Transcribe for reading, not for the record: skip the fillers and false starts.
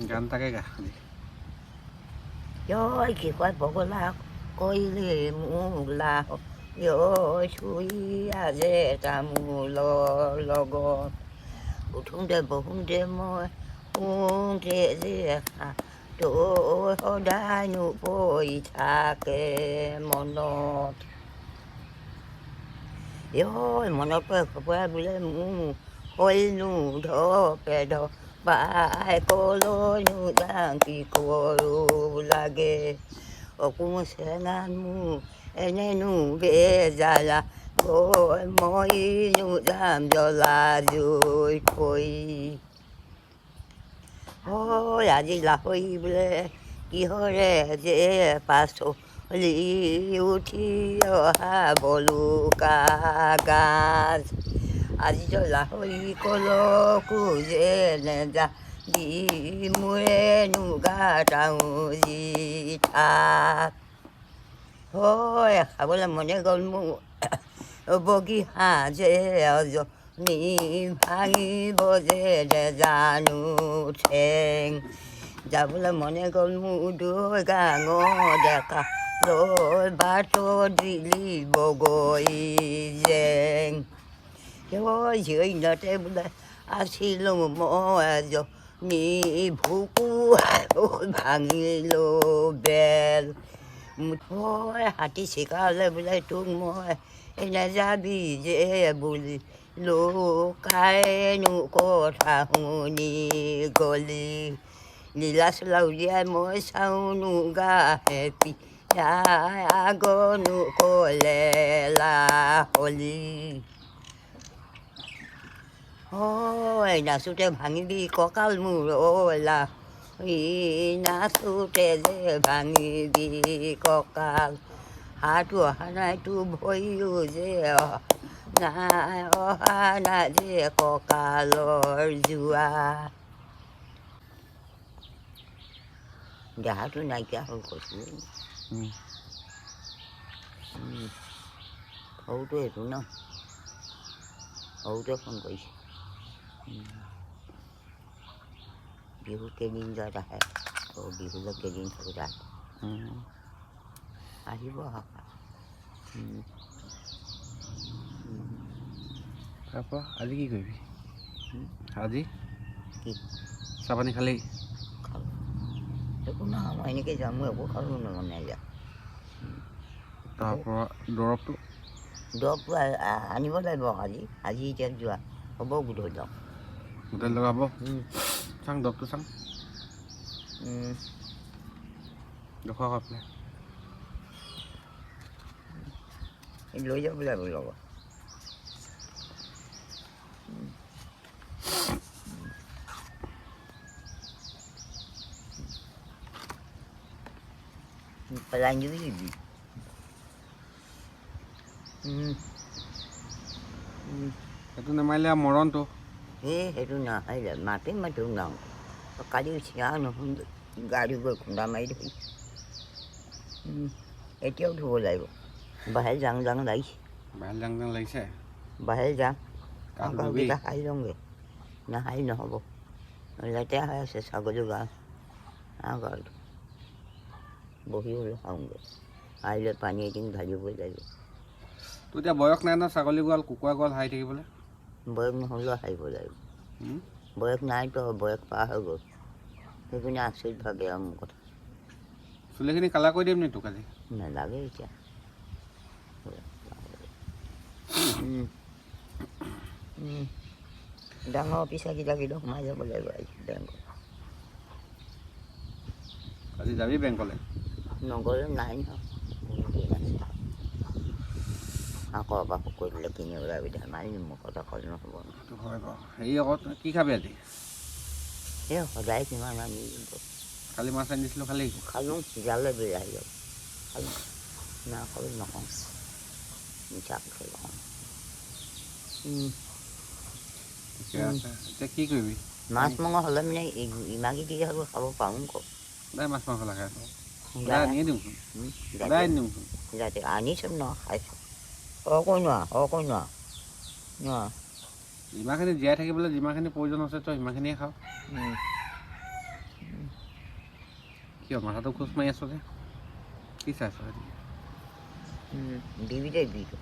গান তাকে গা Yoi ki quay bộ la coi lì mu la yo chui a dê ta mu lo go bộ hung đê môi hung đê dê ha đồ ho đa nụ bôi cha ke monot yo monot pe bule mu hoi nu tho pe do ba cô lo nu đang ki cô la ge cũng sẽ ngàn mu em nu về già là mỗi mỗi nu giảm cho là rồi thôi ôi là gì là hơi bলে কি হরে যে পাশো লিউঠি অহা বলু কাগাজ আজি জলা হৈ কলো কুজে নেজা দি মুৰে নুগা টাউজি থাক ôi খাবলৈ মনে গ'ল মোৰ বগী সাজে নি ভাঙিব যে জানো ঠেং যাবলৈ মনে গ'ল মোৰ দৈ গাঙৰ ডেকা লৈ বাটত দিলি বগৰী জেং ঐ জৈনতে বোলে আছিলোঁ মই এজনী ভুকু ভাঙিলোঁ বেল ôi হাতী চিকালে বোলে তোক মই নাযাবি যে বুলি লোকাইনো কথা শুনি গলি লীলা চোলা উলিয়াই মই চাওঁনো গা হেপি আগনো ক'লে লাহলি ঐ নাচোতে ভাঙিবি কঁকাল মোৰ লা নাচোতে যে ভাঙিবি কঁকাল হাতো অহা নাই তোৰ ভৰিও যে নাই অহা নাই যে কঁকালৰ যোৱা দেহাটো নাইকিয়া হ'ল কৈছোঁ সৰুটো এইটো ন সৰুটোৱে ফোন কৰিছে বিহু কেইদিন য'ত আহে বিহুলৈ কেইদিন থাকোঁতে আহে আহিব তাৰপৰা আজি কি কৰিবি আজি কি চাহ পানী খালি খালোঁ একো নহয় মই এনেকৈ যাম মই একো খালোঁ মনে যায় তাৰপৰা দৰৱটো দৰৱটো আনিব লাগিব আজি এতিয়া যোৱা হ'ব গধূলি যাওঁ হোটেল লগাব চাং দৰৱটো চাং দেখুৱাওক আপোনাৰ লৈ যাব লাগিব লগত পেলাই নিবি সেইটো নেমাৰিলে মৰণটো সেইটো নাহিলে মাতিম নাওঁ কালি চিঙা নহ'ল গাড়ী গৈ খুন্দা মাৰি ধৰি এতিয়াও ধুব লাগিব বাহিৰ যাং লাগিছে বাহিৰ যাং লাগিছে বাহিৰ যাম কামকেইটা সাৰি লওঁগৈ নাসাৰি নহ'ব লেতেৰা হৈ আছে ছাগলী গা গঁৰালটো বহি হ'লেও খাওঁগৈ আহিলে পানী এদিন ঢালিবই লাগিব তোৰ এতিয়া বয়স নাই ন ছাগলী গঁৰাল কুকুৰা গঁৰাল সাৰি থাকিবলৈ বয়স নহ'লেও সাৰিব লাগিব বয়স নাইতো বয়স পাৰ হৈ গ'ল সেইখিনি আচৰিত ভাবে আৰু মোৰ কথা চুলিখিনি কালাৰ কৰি দিম নি তোক আজি নালাগে এতিয়া ডাঙৰ অফিচাৰকেইটাকেইটা সোমাই যাব লাগিব আজি বেংকত আজি যাবি বেংকলৈ নগ'লে নাই নহয় আকৌ এবাৰ শুকুৱাই দিলে কিনি ওলাবি ধেমালি মোৰ কথা ক'লে নহ'ব হয় বাৰু হেৰি আকৌ কি খাবি আজি এই সদায় কিমান আনি কালি মাছ আনি দিছিলোঁ খালি খালোঁ জালে বিলাহী যাব খালোঁ নাখালোঁ নকওঁ মিঠা কথা নকওঁ ঠিকে আছে এতিয়া কি কৰিবি মাছ মঙহ হ'লে মানে ইমানকেইটি হ'লেও খাব পাৰোঁ আকৌ সদায় মাছ মাংস লাগে সদায় আনিয়ে দিওঁচোন সদায় আনি দিওঁচোন যাতে আনিছোঁ ন খাইছোঁ সৰহকৈ নোৱাৰ যিমানখিনি জীয়াই থাকিবলৈ যিমানখিনি প্ৰয়োজন আছে তই সিমানখিনিয়ে খাওঁ কিয় মাথাটো খোজ মাৰি আছ যে কি চাইছ টিভিতে দিছোঁ